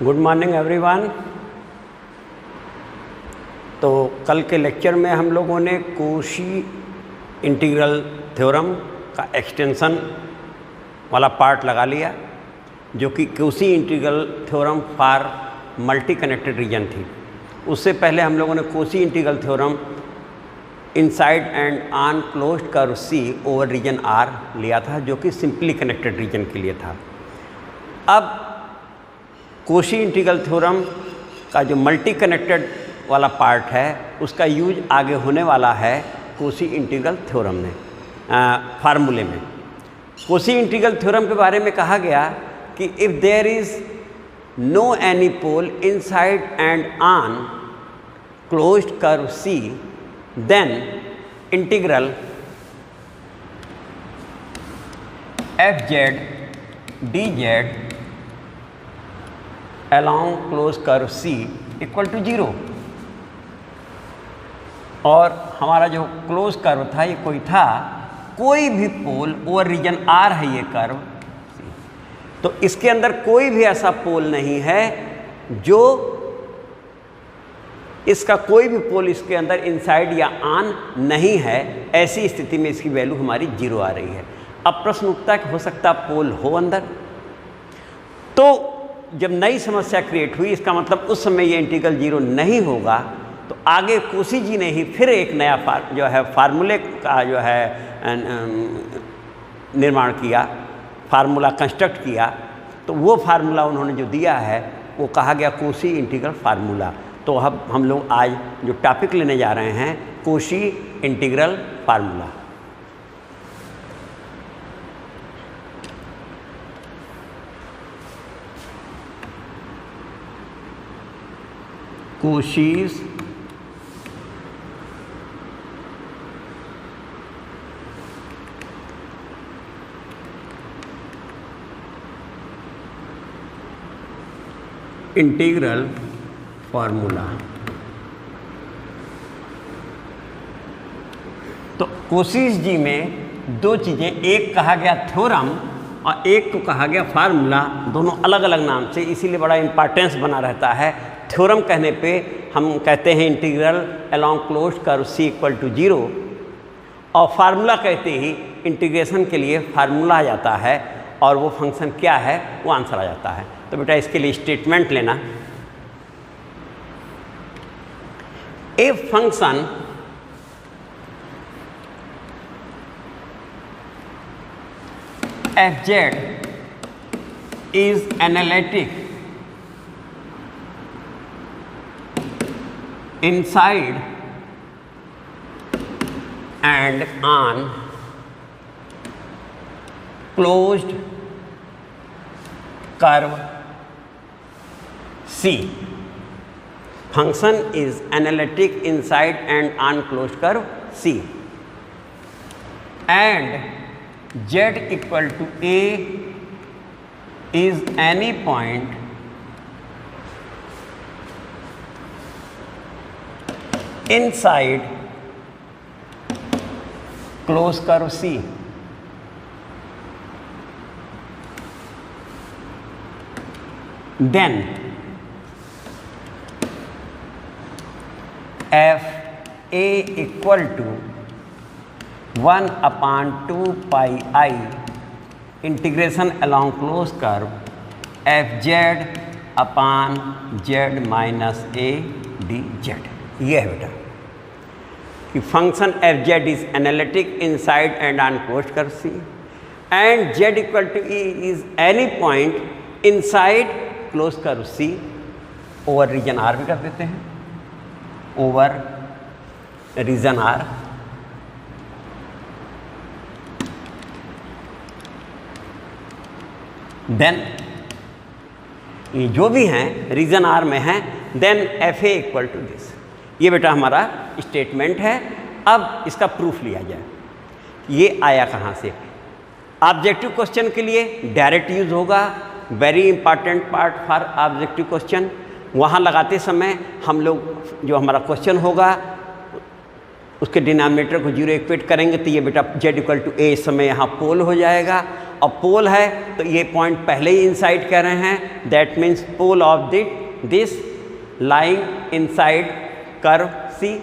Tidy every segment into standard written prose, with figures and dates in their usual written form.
Good morning everyone. तो कल के लेक्चर में हम लोगों ने कोशी इंटीग्रल थ्योरम का एक्सटेंशन वाला पार्ट लगा लिया, जो कि Cauchy integral theorem for multi connected region थी। उससे पहले हम लोगों ने Cauchy integral theorem inside and on closed curve C over region R लिया था, जो कि सिंपली कनेक्टेड रीजन के लिए था। अब कोशी इंटीग्रल थ्योरम का जो मल्टी कनेक्टेड वाला पार्ट है उसका यूज आगे होने वाला है कोशी इंटीग्रल थ्योरम में, फार्मूले में। कोशी इंटीग्रल थ्योरम के बारे में कहा गया कि if there is no any pole inside and on closed curve C, then integral F Z D Z along closed curve C equal to 0। और हमारा जो क्लोज कर्व था ये कोई भी पोल ओवर रीजन R है ये कर्व C। तो इसके अंदर कोई भी ऐसा पोल नहीं है जो इसका कोई भी पोल इसके अंदर इनसाइड या ऑन नहीं है। ऐसी स्थिति में इसकी वैल्यू हमारी 0 आ रही है। अब प्रश्न उठता है कि हो सकता पोल हो अंदर। तो जब नई समस्या क्रिएट हुई, इसका मतलब उस समय ये इंटीग्रल 0 नहीं होगा। तो आगे कोशी जी ने ही फिर एक नया फार्मूले का निर्माण किया, फार्मूला कंस्ट्रक्ट किया। तो वो फार्मूला उन्होंने जो दिया है वो कहा गया कोशी इंटीग्रल फार्मूला। तो अब हम लोग आज जो टॉपिक लेने जा रहे हैं Cauchy integral formula. Cauchy's integral formula. तो कोशीज जी में दो चीज़ें, एक कहा गया थ्योरम और एक को कहा गया फार्मूला, दोनों अलग अलग नाम से, इसीलिए बड़ा इंपॉर्टेंस बना रहता है। थ्योरम कहने पे हम कहते हैं integral along closed curve C equal to 0, और फार्मूला कहते ही इंटीग्रेशन के लिए फार्मूला आ जाता है और वो फंक्शन क्या है वो आंसर आ जाता है। तो बेटा इसके लिए स्टेटमेंट लेना। If function F Z is analytic inside and on closed curve C. Function is analytic inside and on closed curve C, and Z equal to A is any point inside closed curve C, then f A equal to 1/2 pi I integration along closed curve f z upon z minus A dz। ये है बेटा कि function F Z is analytic inside and on closed curve C, and Z equal to E is any point inside closed curve C over region R भी कर देते हैं, over region are. Then ये जो भी हैं रीजन आर में हैं, then F A equal to this. ये बेटा हमारा स्टेटमेंट है। अब इसका प्रूफ लिया जाए। ये आया कहाँ से? ऑब्जेक्टिव क्वेश्चन के लिए डायरेक्ट यूज होगा, very important part for objective question. वहाँ लगाते समय हम लोग जो हमारा क्वेश्चन होगा उसके डिनोमिनेटर को 0 इक्वेट करेंगे, तो ये बेटा z इक्वल टू ए इस समय यहाँ पोल हो जाएगा, और पोल है तो ये पॉइंट पहले ही इनसाइड कह रहे हैं, that means pole of this lying inside curve C.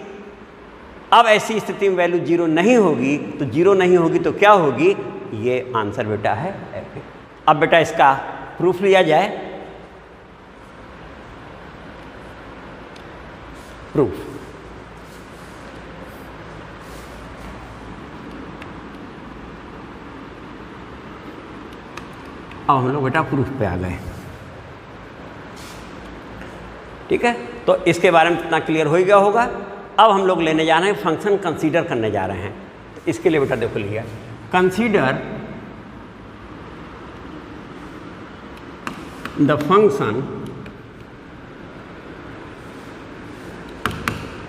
अब ऐसी स्थिति में वैल्यू 0 नहीं होगी, तो 0 नहीं होगी तो क्या होगी, ये आंसर बेटा है F। अब बेटा इसका प्रूफ लिया जाए। प्रूफ, अब हम लोग बेटा प्रूफ पे आ गए। ठीक है, तो इसके बारे में इतना क्लियर हो ही गया होगा। अब हम लोग लेने जा रहे हैं फंक्शन कंसीडर करने जा रहे हैं। तो इसके लिए बेटा देखो लिया, consider the function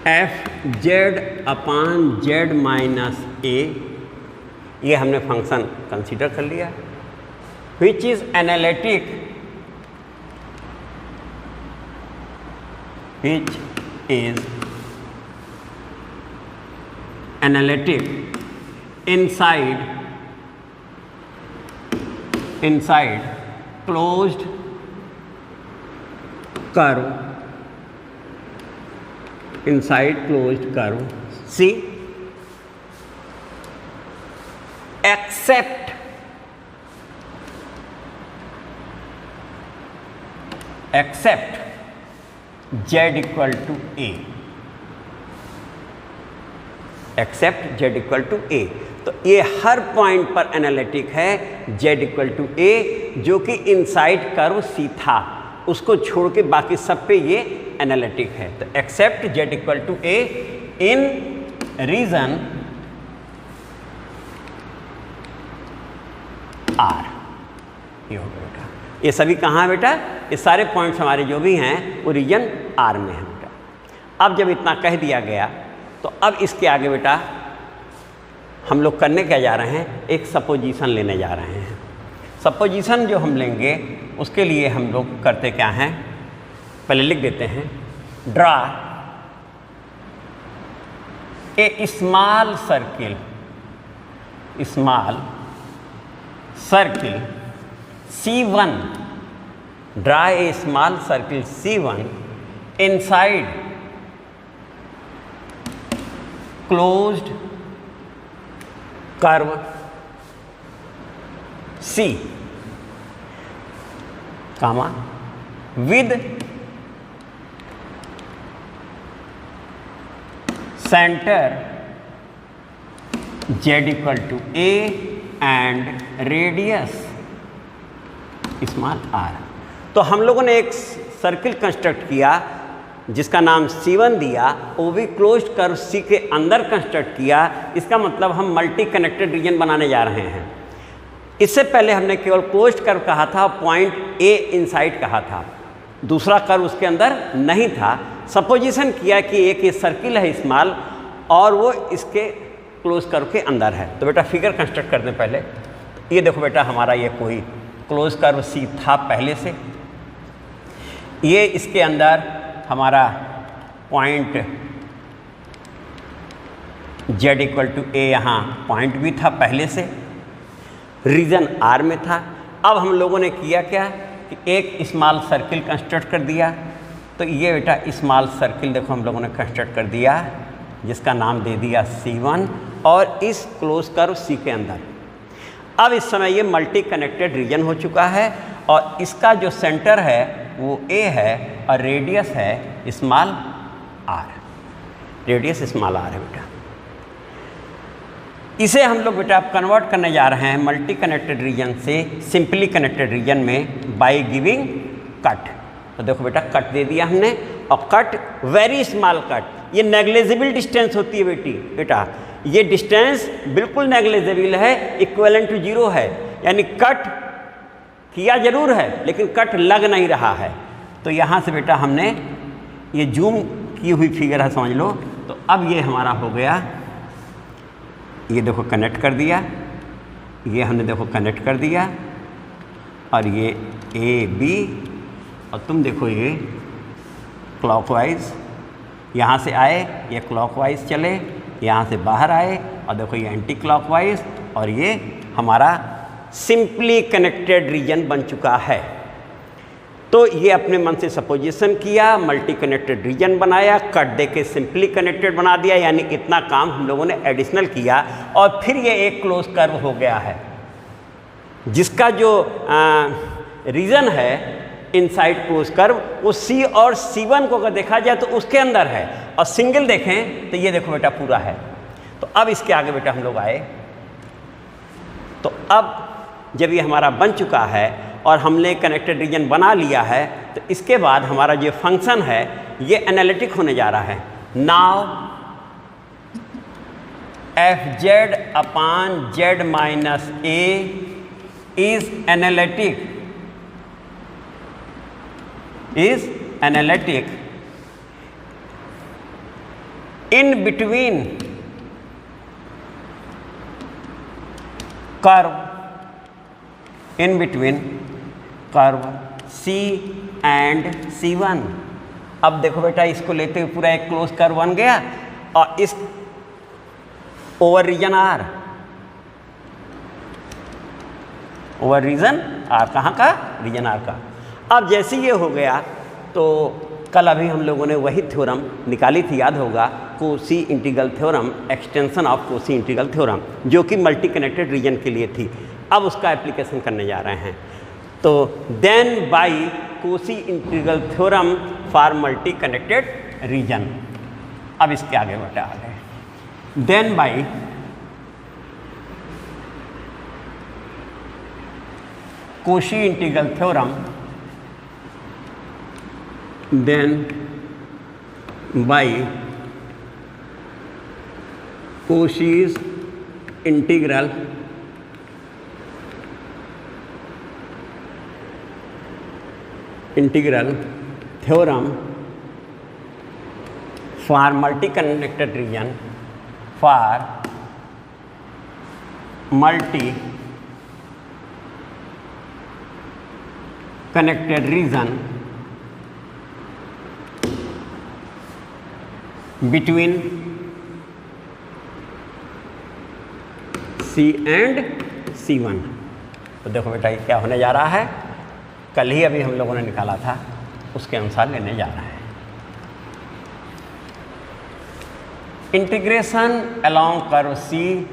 F Z upon Z minus A, ये हमने फंक्शन कंसीडर कर लिया, which is analytic, which is analytic inside closed curve, inside closed curve C, except z equal to A, except z equal to A. तो ये हर point पर analytic है, z equal to A, जो कि inside curve सी था, उसको छोड़ के बाकी सब पे ये एनालिटिक है। तो except z equal to A in region R, ये हो गया बेटा। ये सभी कहाँ है बेटा, ये सारे पॉइंट्स हमारे जो भी हैं वो रीजन R में है बेटा। अब जब इतना कह दिया गया तो अब इसके आगे बेटा हम लोग करने क्या जा रहे हैं, एक सपोजिशन लेने जा रहे हैं। सपोजिशन जो हम लेंगे उसके लिए हम लोग करते क्या हैं, पहले लिख देते हैं, draw a small circle C1, draw a small circle C1 inside closed curve C, comma, with center z equal to a and radius small r। तो हम लोगों ने एक सर्किल कंस्ट्रक्ट किया जिसका नाम C1 दिया, वो भी क्लोज्ड कर्व C के अंदर कंस्ट्रक्ट किया। इसका मतलब हम मल्टी कनेक्टेड रीजन बनाने जा रहे हैं। इससे पहले हमने केवल क्लोज्ड कर्व कहा था, पॉइंट A इनसाइड कहा था, दूसरा कर्व उसके अंदर नहीं था। सपोजिशन किया कि एक ये सर्किल है स्मॉल और वो इसके क्लोज कर्व के अंदर है। तो बेटा फिगर कंस्ट्रक्ट कर दें पहले। ये देखो बेटा, हमारा ये कोई क्लोज कर्व C था पहले से, ये इसके अंदर हमारा पॉइंट z इक्वल टू ए, यहाँ पॉइंट भी था पहले से, रीजन R में था। अब हम लोगों ने किया क्या कि एक स्मॉल सर्किल कंस्ट्रक्ट कर दिया। तो ये बेटा स्मॉल सर्किल देखो हम लोगों ने कंस्ट्रक्ट कर दिया, जिसका नाम दे दिया C1, और इस क्लोज कर्व C के अंदर। अब इस समय ये मल्टी कनेक्टेड रीजन हो चुका है और इसका जो सेंटर है वो A है और रेडियस है small r, radius small r है बेटा। इसे हम लोग बेटा कन्वर्ट करने जा रहे हैं मल्टी कनेक्टेड रीजन से सिंपली कनेक्टेड रीजन में बाय गिविंग कट। तो देखो बेटा कट दे दिया हमने, और कट वेरी स्मॉल कट, ये नेग्लिजिबल डिस्टेंस होती है बेटा, ये डिस्टेंस बिल्कुल नेग्लिजिबल है, इक्विवेलेंट टू 0 है, यानी कट किया जरूर है लेकिन कट लग नहीं रहा है। तो यहाँ से बेटा हमने ये जूम की हुई फिगर है समझ लो। तो अब ये हमारा हो गया, ये देखो कनेक्ट कर दिया, ये हमने देखो कनेक्ट कर दिया, और ये ए बी, और तुम देखो ये क्लॉकवाइज यहाँ से आए, ये क्लॉकवाइज चले, यहाँ से बाहर आए, और देखो ये एंटी क्लॉकवाइज, और ये हमारा सिंपली कनेक्टेड रीजन बन चुका है। तो ये अपने मन से सपोजिशन किया, मल्टी कनेक्टेड रीजन बनाया, कट दे के सिंपली कनेक्टेड बना दिया, यानी इतना काम हम लोगों ने एडिशनल किया और फिर ये एक क्लोज कर्व हो गया है जिसका जो रीजन है इनसाइड क्लोज कर्व वो C और C1 को अगर देखा जाए तो उसके अंदर है, और सिंगल देखें तो ये देखो बेटा पूरा है। तो अब इसके आगे बेटा हम लोग आए, तो अब जब ये हमारा बन चुका है और हमने कनेक्टेड रीजन बना लिया है तो इसके बाद हमारा जो फंक्शन है ये एनालिटिक होने जा रहा है। Now fz upon z minus a is analytic in between curve C and C1। अब देखो बेटा इसको लेते हुए पूरा एक क्लोज कर्व बन गया और इस over region R, over region R कहाँ का? रीजन R का। अब जैसे ये हो गया तो कल अभी हम लोगों ने वही थ्योरम निकाली थी, याद होगा, Cauchy integral theorem, extension of Cauchy integral theorem, जो कि मल्टी कनेक्टेड रीजन के लिए थी। अब उसका एप्लीकेशन करने जा रहे हैं। तो then by Cauchy integral theorem for multi connected region. अब इसके आगे बेटा आ गए, then by Cauchy integral theorem, then by Cauchy's integral theorem for multi-connected region, for multi-connected region between C and C1। तो देखो बेटा ये क्या होने जा रहा है, कल ही अभी हम लोगों ने निकाला था उसके अनुसार लेने जा रहा है। Integration along curve C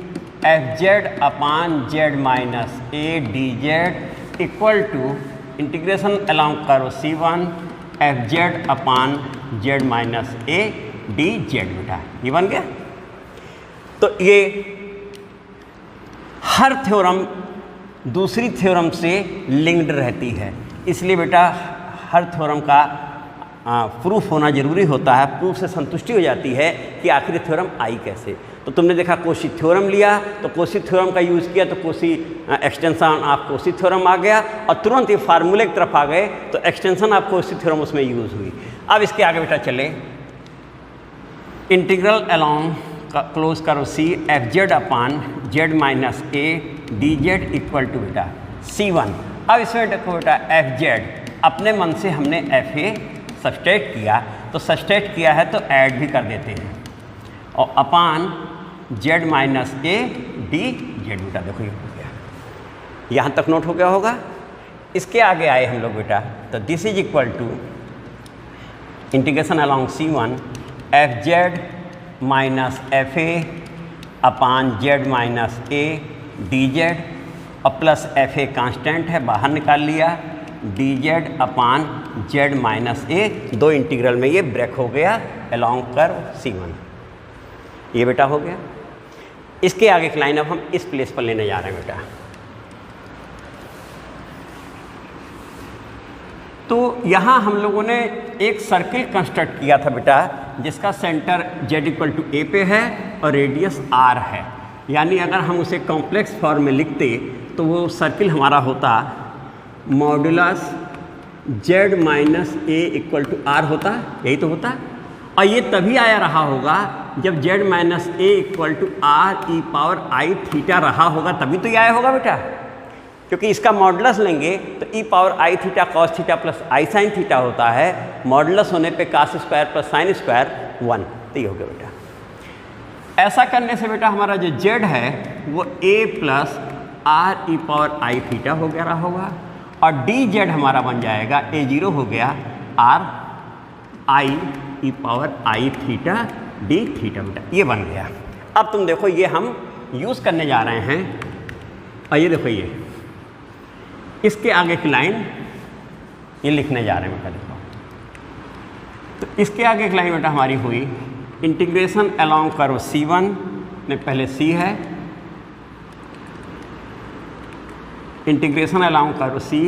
fz upon z minus a dz equal to integration along curve C1 fz upon z minus a dz। बेटा ये बन गया। तो ये हर थ्योरम दूसरी थ्योरम से लिंक्ड रहती है, इसलिए बेटा हर थ्योरम का प्रूफ होना जरूरी होता है। प्रूफ से संतुष्टि हो जाती है कि आखिर थ्योरम आई कैसे। तो तुमने देखा कोशी थ्योरम लिया तो कोशी थ्योरम का यूज़ किया तो Cauchy extension of Cauchy theorem आ गया और तुरंत ये फार्मूले की तरफ आ गए तो एक्सटेंशन ऑफ कोशी थ्योरम उसमें यूज़ हुई। अब इसके आगे बेटा चले, integral along close curve C fz upon z minus a dz equal to बेटा C1। अब इसमें देखो बेटा fz अपने मन से हमने fa सब्सट्रैक्ट किया, तो सब्सट्रैक्ट किया है तो ऐड भी कर देते हैं, और अपान z माइनस a dz। बेटा देखो ये हो गया, यहाँ तक नोट हो गया होगा। इसके आगे आए हम लोग बेटा, तो this is equal to integration along C1 fz minus fa upon z minus a dz और प्लस fa कांस्टेंट है बाहर निकाल लिया, dz upon z minus a, दो इंटीग्रल में ये ब्रेक हो गया अलोंग कर्व C1। ये बेटा हो गया। इसके आगे की लाइन अब हम इस प्लेस पर लेने जा रहे हैं बेटा। तो यहाँ हम लोगों ने एक सर्किल कंस्ट्रक्ट किया था बेटा, जिसका centre z equal to a पे है और रेडियस r है। यानी अगर हम उसे कॉम्प्लेक्स फॉर्म में लिखते तो वो सर्किल हमारा होता modulus z minus a equal to r होता, यही तो होता। और ये तभी आया रहा होगा जब z minus a equal to r E power i theta रहा होगा, तभी तो ये आया होगा बेटा, क्योंकि इसका मॉडुलस लेंगे तो E power i theta cos theta plus i sine theta होता है। मॉडुलस होने पे cos square plus sine square 1, तो ये हो गया बेटा। ऐसा करने से बेटा हमारा जो z है वो a plus R E power I theta हो गया रहा होगा, और डी जेड हमारा बन जाएगा ए जीरो हो गया are I E power I theta D theta बेटा, ये बन गया। अब तुम देखो ये हम यूज़ करने जा रहे हैं, और ये देखो ये इसके आगे की लाइन ये लिखने जा रहे हैं बेटा। देखो तो इसके आगे की लाइन बेटा हमारी हुई इंटीग्रेशन अलोंग कर्व C1 में, पहले C है, integration along curve C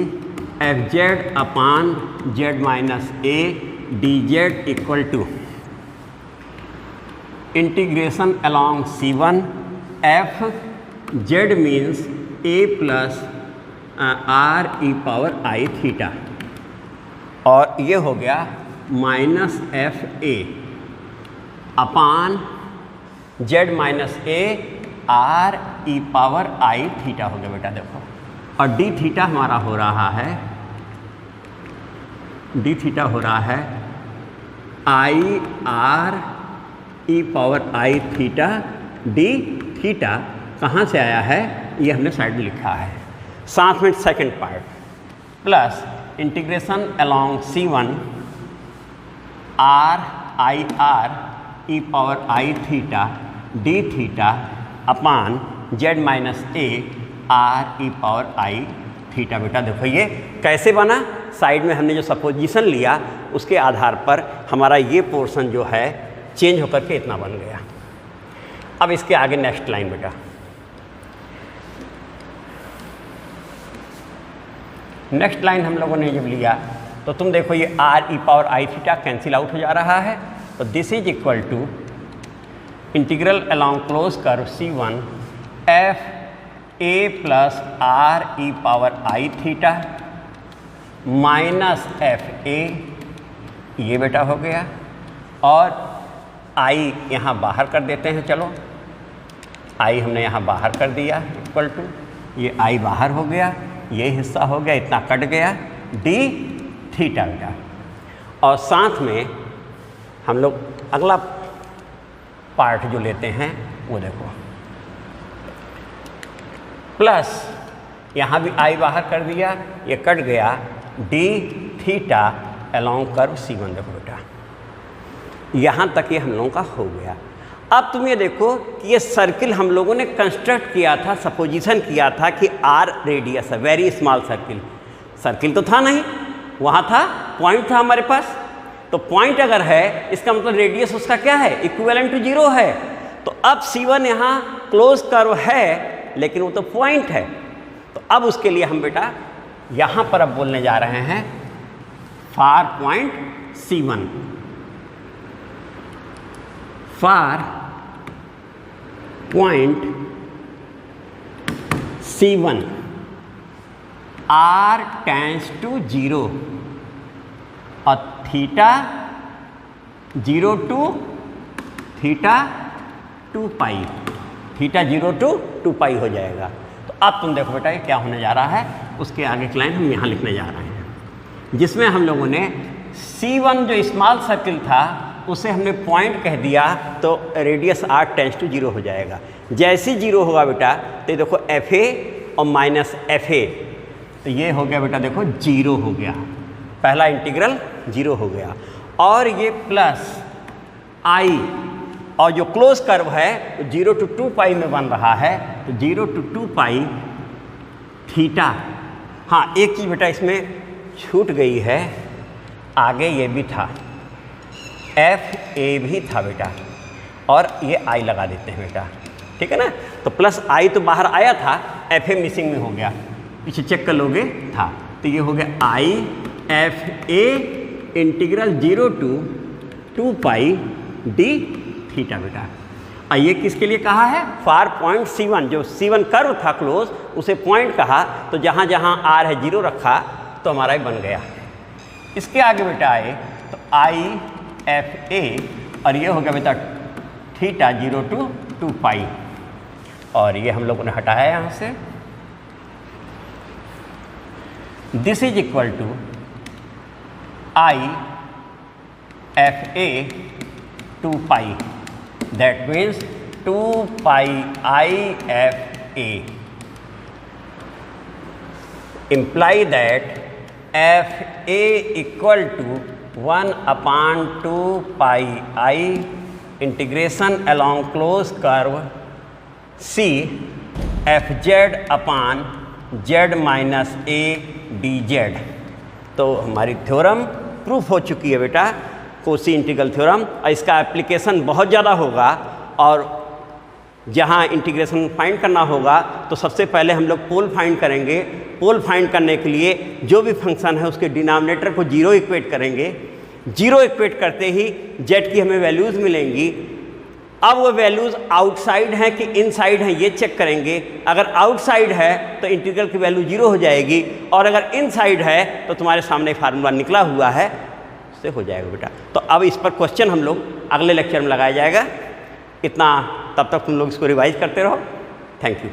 F Z upon Z minus A D Z equal to integration along C1 F Z means A plus R E power I theta, और ये हो गया minus F A upon Z minus A R E power I theta हो गया बेटा। देखो, और D theta हमारा हो रहा है, डी थीटा हो रहा है I R E power I theta D theta. कहाँ से आया है ये हमने साइड में लिखा है। साथ में second part plus integration along C1 are I R E power I theta D theta upon Z minus A R E power I theta. बेटा देखो ये कैसे बना, साइड में हमने जो सपोजिशन लिया उसके आधार पर हमारा ये पोर्शन जो है चेंज होकर के इतना बन गया। अब इसके आगे नेक्स्ट लाइन बेटा, नेक्स्ट लाइन हम लोगों ने जब लिया तो तुम देखो ये R E power I theta cancel out हो जा रहा है, तो this is equal to integral along close curve C1 F A plus R E power I theta minus F A, ये बेटा हो गया, और आई यहाँ बाहर कर देते हैं। चलो आई हमने यहाँ बाहर कर दिया इक्वल टू, ये आई बाहर हो गया, ये हिस्सा हो गया, इतना कट गया डी थीटा बेटा। और साथ में हम लोग अगला पार्ट जो लेते हैं वो देखो, प्लस यहाँ भी आई बाहर कर दिया, ये कट गया D theta along curve C1। देखो बेटा यहाँ तक ये हम लोगों का हो गया। अब तुम ये देखो कि ये सर्किल हम लोगों ने कंस्ट्रक्ट किया था, सपोजिशन किया था कि आर रेडियस है, वेरी स्मॉल सर्किल। सर्किल तो था नहीं, वहाँ था पॉइंट था हमारे पास, तो पॉइंट अगर है इसका मतलब रेडियस उसका क्या है, इक्विवेलेंट टू जीरो है। तो अब C1 यहाँ क्लोज कर्व है लेकिन वो तो पॉइंट है, तो अब उसके लिए हम बेटा यहाँ पर अब बोलने जा रहे हैं for point C1, for point C1 R tends to zero और theta 0 to theta 2 pi, theta 0 to 2 pi हो जाएगा। तो अब तुम देखो बेटा ये क्या होने जा रहा है, उसके आगे की लाइन हम यहाँ लिखने जा रहे हैं, जिसमें हम लोगों ने C1 जो स्मॉल सर्किल था उसे हमने पॉइंट कह दिया, तो radius R tends to zero हो जाएगा। जैसे जीरो होगा बेटा तो देखो FA और माइनस FA, तो ये हो गया बेटा देखो जीरो हो गया, पहला इंटीग्रल जीरो हो गया। और ये प्लस I और जो क्लोज कर्व है 0 टू 2 पाई में बन रहा है, तो 0 टू 2 पाई थीटा। हाँ एक चीज़ बेटा इसमें छूट गई है, आगे ये भी था FA भी था बेटा, और ये I लगा देते हैं बेटा, ठीक है ना। तो प्लस I तो बाहर आया था, FA मिसिंग में हो गया, पीछे चेक कर लोगे था, तो ये हो गया I FA integral 0 to 2 pi D theta बेटा। और ये किसके लिए कहा है, फार पॉइंट C1, जो C1 कर्व था क्लोज उसे पॉइंट कहा, तो जहाँ जहाँ R है 0 रखा तो हमारा बन गया। इसके आगे बेटा आए तो I FA और ये हो गया बेटा थीटा 0 टू 2 पाई, और ये हम लोगों ने हटाया यहाँ से। This is equal to I FA 2 pi, that means 2 pi I FA imply that f a equal to 1/2 pi I integration along closed curve c f z upon z minus a dz। तो हमारी theorem proof हो चुकी है बेटा, Koshi integral theorem, और इसका application बहुत ज़्यादा होगा। और जहाँ इंटीग्रेशन फाइंड करना होगा तो सबसे पहले हम लोग पोल फाइंड करेंगे। पोल फाइंड करने के लिए जो भी फंक्शन है उसके डिनोमिनेटर को 0 इक्वेट करेंगे। 0 इक्वेट करते ही z की हमें वैल्यूज़ मिलेंगी। अब वो वैल्यूज़ आउटसाइड हैं कि इनसाइड हैं ये चेक करेंगे। अगर आउटसाइड है तो इंटीग्रल की वैल्यू 0 हो जाएगी, और अगर इनसाइड है तो तुम्हारे सामने फार्मूला निकला हुआ है, उससे हो जाएगा बेटा। तो अब इस पर क्वेश्चन हम लोग अगले लेक्चर में लगाया जाएगा। इतना, तब तक तुम लोग इसको रिवाइज करते रहो। Thank you.